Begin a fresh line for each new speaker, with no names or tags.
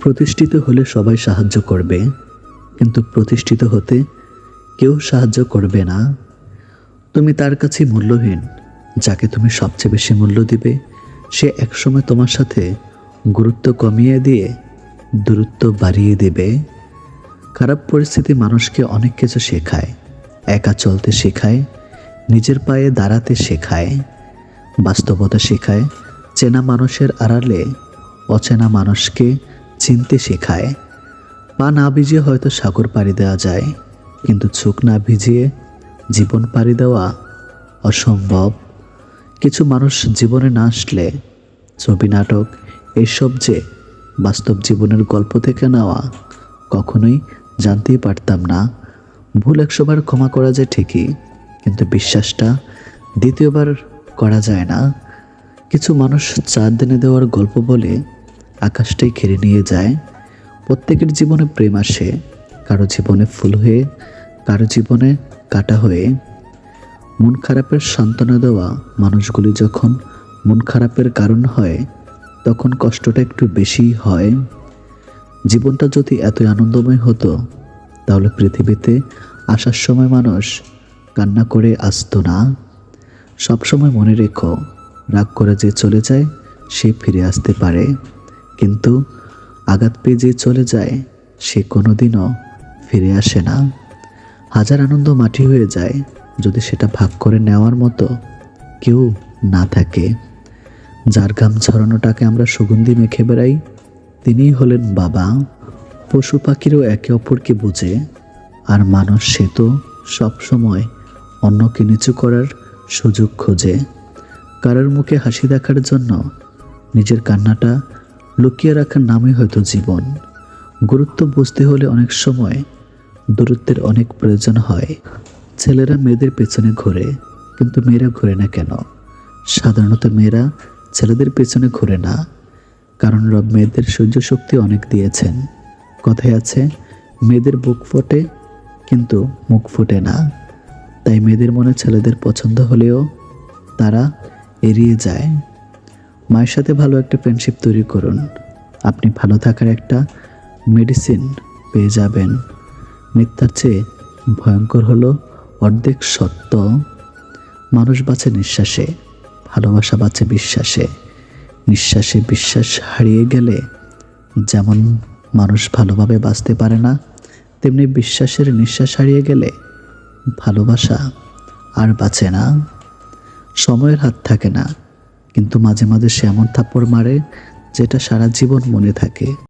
প্রতিষ্ঠিত হলে সবাই সাহায্য করবে, কিন্তু প্রতিষ্ঠিত হতে কেউ সাহায্য করবে না। তুমি তার কাছে মূল্যহীন যাকে তুমি সবচেয়ে বেশি মূল্য দিবে, সে একসময় তোমার সাথে গুরুত্ব কমিয়ে দিয়ে দূরত্ব বাড়িয়ে দেবে। খারাপ পরিস্থিতি মানুষকে অনেক কিছু শেখায়। একা চলতে শেখায়, নিজের পায়ে দাঁড়াতে শেখায়, বাস্তবতা শেখায়, চেনা মানুষের আড়ালে অচেনা মানুষকে চিনতে শেখায়। পা না ভিজিয়ে হয়তো সাগর পাড়ি দেওয়া যায়, কিন্তু চোখ না ভিজিয়ে জীবন পাড়ি দেওয়া অসম্ভব। কিছু মানুষ জীবনে না আসলে ছবি, নাটক এইসব যে বাস্তব জীবনের গল্প থেকে নেওয়া কখনোই জানতেই পারতাম না। ভুল 100 বার ক্ষমা করা যায় ঠিকই, কিন্তু বিশ্বাসটা দ্বিতীয়বার করা যায় না। কিছু মানুষ 4 দিনে দেওয়ার গল্প বলে আকাশটাই ঘিরে নিয়ে যায়। প্রত্যেকের জীবনে প্রেম আসে, কারো জীবনে ফুল হয়ে, কারো জীবনে কাটা হয়ে। মন খারাপের সান্ত্বনা দেওয়া মানুষগুলি যখন মন খারাপের কারণ হয়, তখন কষ্টটা একটু বেশিই হয়। জীবনটা যদি এতই আনন্দময় হতো, তাহলে পৃথিবীতে আসার সময় মানুষ কান্না করে আসতো না। সবসময় মনে রেখো, রাগ করে যে চলে যায় সে ফিরে আসতে পারে, কিন্তু আঘাত পেয়ে যে চলে যায় সে কোনোদিনও ফিরে আসে না। হাজার আনন্দ মাটি হয়ে যায় যদি সেটা ভাগ করে নেওয়ার মতো কেউ না থাকে। যার ঘাম ঝরানোটাকে আমরা সুগন্ধি মেখে বেড়াই, তিনিই হলেন বাবা। পশু পাখিরও একে অপরকে বোঝে, আর মানুষ সে তো সবসময় অন্যকে নিচু করার সুযোগ খোঁজে। কারোর মুখে হাসি দেখার জন্য নিজের কান্নাটা লুকিয়ে রাখার নামই হয়তো জীবন। গুরুত্ব বুঝতে হলে অনেক সময় দূরত্বের অনেক প্রয়োজন হয়। ছেলেরা মেয়েদের পেছনে ঘোরে, কিন্তু মেয়েরা ঘোরে না কেন? সাধারণত মেয়েরা ছেলেদের পেছনে ঘোরে না, কারণ রব মেয়েদের সহ্য শক্তি অনেক দিয়েছেন। কথায় আছে, মেয়েদের বুক ফোটে কিন্তু মুখ ফোটে না। তাই মেয়েদের মনে ছেলেদের পছন্দ হলেও তারা এড়িয়ে যায়। মায়ের সাথে ভালো একটা ফ্রেন্ডশিপ তৈরি করুন, আপনি ভালো থাকার একটা মেডিসিন পেয়ে যাবেন। মিথ্যার চেয়ে ভয়ঙ্কর হলো অর্ধেক সত্য। মানুষ বাঁচে নিঃশ্বাসে, ভালোবাসা বাঁচে বিশ্বাসে। নিঃশ্বাসে বিশ্বাস হারিয়ে গেলে যেমন মানুষ ভালোভাবে বাঁচতে পারে না, তেমনি বিশ্বাসের নিঃশ্বাস হারিয়ে গেলে ভালোবাসা আর বাঁচে না। সময়ের হাত থাকে না, কিন্তু মাঝে মাঝে সে এমন থাপ্পড় মারে যেটা সারা জীবন মনে থাকে।